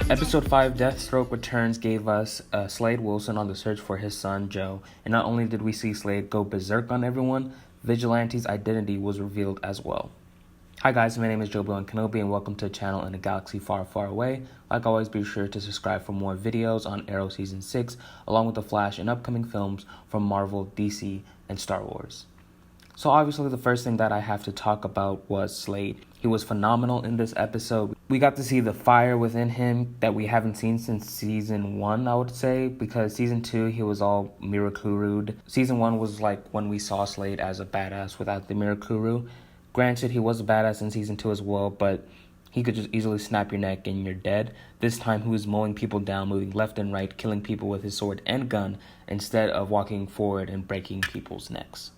Episode 5, Deathstroke Returns, gave us Slade Wilson on the search for his son, Joe. And not only did we see Slade go berserk on everyone, Vigilante's identity was revealed as well. Hi guys, my name is Jobi-Wan and welcome to a channel in a galaxy far, far away. Like always, be sure to subscribe for more videos on Arrow Season 6, along with The Flash and upcoming films from Marvel, DC, and Star Wars. So obviously the first thing that I have to talk about was Slade. He was phenomenal in this episode. We got to see the fire within him that we haven't seen since Season 1, I would say, because Season 2, he was all Mirakuru. Season 1 was like when we saw Slade as a badass without the Mirakuru. Granted, he was a badass in Season 2 as well, but he could just easily snap your neck and you're dead. This time he was mowing people down, moving left and right, killing people with his sword and gun, instead of walking forward and breaking people's necks.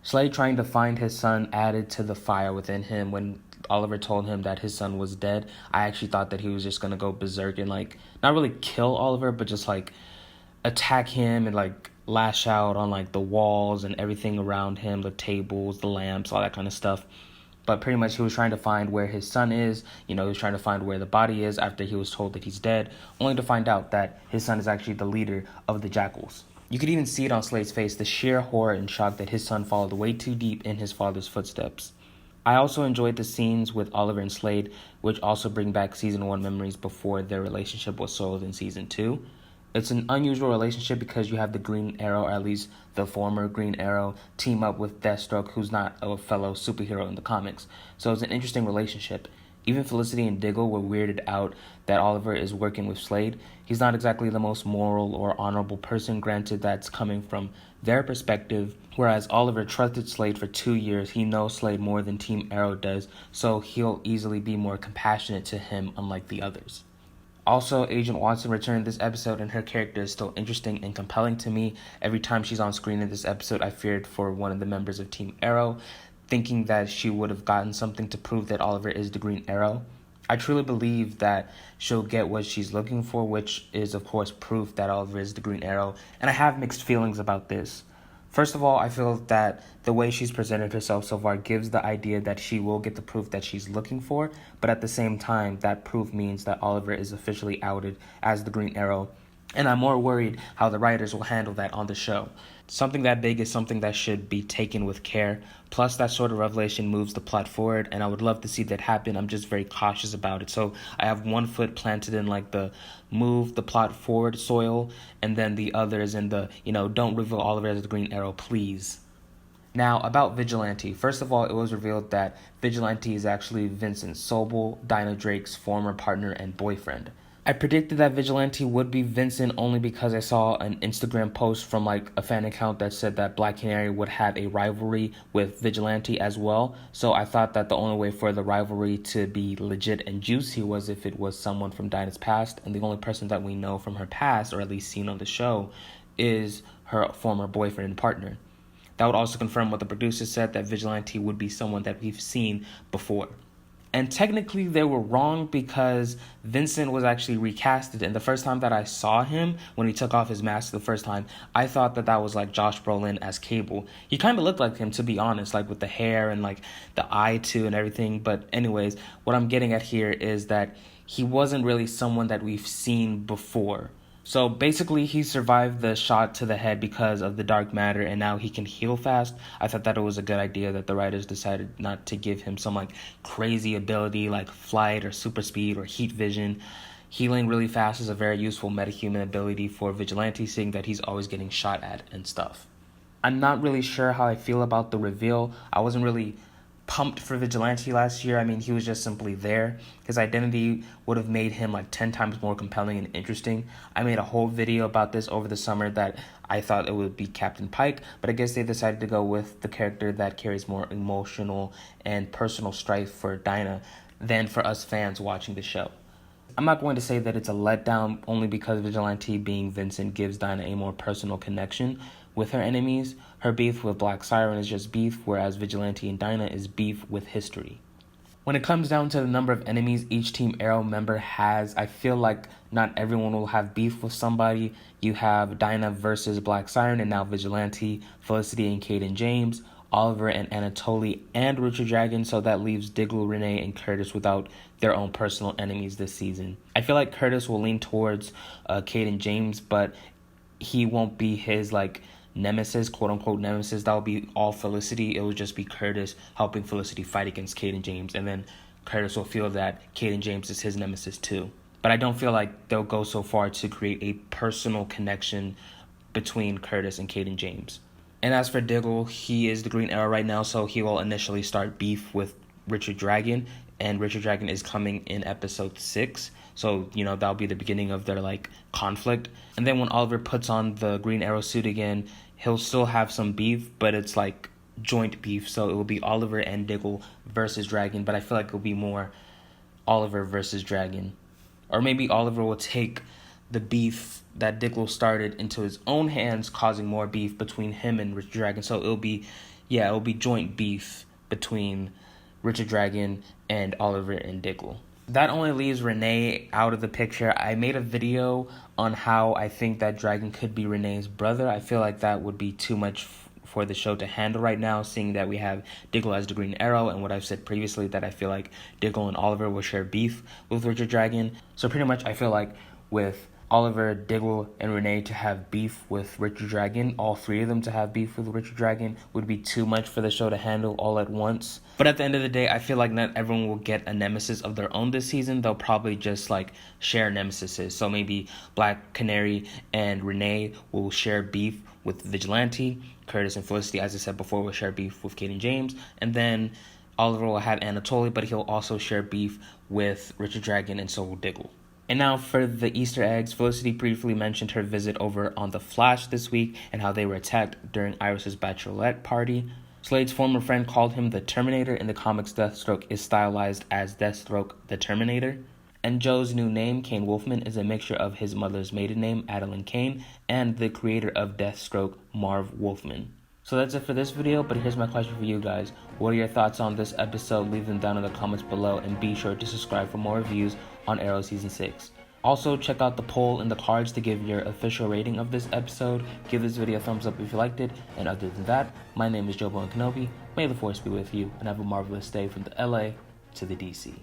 Slade trying to find his son added to the fire within him. When Oliver told him that his son was dead, I actually thought that he was just going to go berserk and not really kill Oliver, but just attack him and lash out on the walls and everything around him, the tables, the lamps, all that kind of stuff. But pretty much he was trying to find where his son is. He was trying to find where the body is after he was told that he's dead, only to find out that his son is actually the leader of the Jackals. You could even see it on Slade's face, the sheer horror and shock that his son followed way too deep in his father's footsteps. I also enjoyed the scenes with Oliver and Slade, which also bring back Season 1 memories before their relationship was soiled in Season 2. It's an unusual relationship because you have the Green Arrow, or at least the former Green Arrow, team up with Deathstroke, who's not a fellow superhero in the comics. So it's an interesting relationship. Even Felicity and Diggle were weirded out that Oliver is working with Slade. He's not exactly the most moral or honorable person, granted that's coming from their perspective. Whereas Oliver trusted Slade for 2 years, he knows Slade more than Team Arrow does, so he'll easily be more compassionate to him, unlike the others. Also, Agent Watson returned this episode, and her character is still interesting and compelling to me. Every time she's on screen in this episode, I feared for one of the members of Team Arrow, thinking that she would have gotten something to prove that Oliver is the Green Arrow. I truly believe that she'll get what she's looking for, which is, of course, proof that Oliver is the Green Arrow, and I have mixed feelings about this. First of all, I feel that the way she's presented herself so far gives the idea that she will get the proof that she's looking for, but at the same time, that proof means that Oliver is officially outed as the Green Arrow, and I'm more worried how the writers will handle that on the show. Something that big is something that should be taken with care. Plus, that sort of revelation moves the plot forward, and I would love to see that happen. I'm just very cautious about it. So I have one foot planted in the move the plot forward soil, and then the other is in the, don't reveal Oliver as the Green Arrow, please. Now, about Vigilante. First of all, it was revealed that Vigilante is actually Vincent Sobel, Dinah Drake's former partner and boyfriend. I predicted that Vigilante would be Vincent only because I saw an Instagram post from a fan account that said that Black Canary would have a rivalry with Vigilante as well. So I thought that the only way for the rivalry to be legit and juicy was if it was someone from Dinah's past. And the only person that we know from her past, or at least seen on the show, is her former boyfriend and partner. That would also confirm what the producers said, that Vigilante would be someone that we've seen before. And technically they were wrong because Vincent was actually recasted. And the first time that I saw him, when he took off his mask the first time, I thought that was Josh Brolin as Cable. He kind of looked like him, to be honest, with the hair and the eye too and everything. But anyways, what I'm getting at here is that he wasn't really someone that we've seen before. So basically, he survived the shot to the head because of the dark matter, and now he can heal fast. I thought that it was a good idea that the writers decided not to give him some crazy ability like flight or super speed or heat vision. Healing really fast is a very useful metahuman ability for Vigilante, seeing that he's always getting shot at and stuff. I'm not really sure how I feel about the reveal. I wasn't really pumped for Vigilante last year. I mean, he was just simply there. His identity would have made him 10 times more compelling and interesting. I made a whole video about this over the summer that I thought it would be Captain Pike, but I guess they decided to go with the character that carries more emotional and personal strife for Dinah than for us fans watching the show. I'm not going to say that it's a letdown only because Vigilante being Vincent gives Dinah a more personal connection with her enemies. Her beef with Black Siren is just beef, whereas Vigilante and Dinah is beef with history. When it comes down to the number of enemies each Team Arrow member has, I feel like not everyone will have beef with somebody. You have Dinah versus Black Siren and now Vigilante, Felicity and Kate and James. Oliver and Anatoly and Richard Dragon, so that leaves Diggle, Renee, and Curtis without their own personal enemies this season. I feel like Curtis will lean towards Caden James, but he won't be his nemesis, quote unquote nemesis. That will be all Felicity. It will just be Curtis helping Felicity fight against Caden James, and then Curtis will feel that Caden James is his nemesis too. But I don't feel like they'll go so far to create a personal connection between Curtis and Caden James. And as for Diggle, he is the Green Arrow right now, so he will initially start beef with Richard Dragon, and Richard Dragon is coming in episode 6. So, that'll be the beginning of their conflict. And then when Oliver puts on the Green Arrow suit again, he'll still have some beef, but it's joint beef. So it will be Oliver and Diggle versus Dragon, but I feel like it'll be more Oliver versus Dragon. Or maybe Oliver will take the beef that Diggle started into his own hands, causing more beef between him and Richard Dragon. So it'll be joint beef between Richard Dragon and Oliver and Diggle. That only leaves Renee out of the picture. I made a video on how I think that Dragon could be Renee's brother. I feel like that would be too much for the show to handle right now, seeing that we have Diggle as the Green Arrow, and what I've said previously, that I feel like Diggle and Oliver will share beef with Richard Dragon. So pretty much I feel like with Oliver, Diggle, and Renee to have beef with Richard Dragon, all three of them to have beef with Richard Dragon, would be too much for the show to handle all at once. But at the end of the day, I feel like not everyone will get a nemesis of their own this season. They'll probably just share nemesises. So maybe Black Canary and Renee will share beef with Vigilante. Curtis and Felicity, as I said before, will share beef with Caden James. And then Oliver will have Anatoly, but he'll also share beef with Richard Dragon, and so will Diggle. And now for the Easter eggs, Felicity briefly mentioned her visit over on The Flash this week and how they were attacked during Iris's bachelorette party. Slade's former friend called him the Terminator. In the comics, Deathstroke is stylized as Deathstroke the Terminator. And Joe's new name, Kane Wolfman, is a mixture of his mother's maiden name, Adeline Kane, and the creator of Deathstroke, Marv Wolfman. So that's it for this video, but here's my question for you guys. What are your thoughts on this episode? Leave them down in the comments below, and be sure to subscribe for more reviews on Arrow Season 6. Also, check out the poll in the cards to give your official rating of this episode. Give this video a thumbs up if you liked it, and other than that, my name is Jobi-Wan Kenobi. May the Force be with you, and have a marvelous day from the LA to the DC.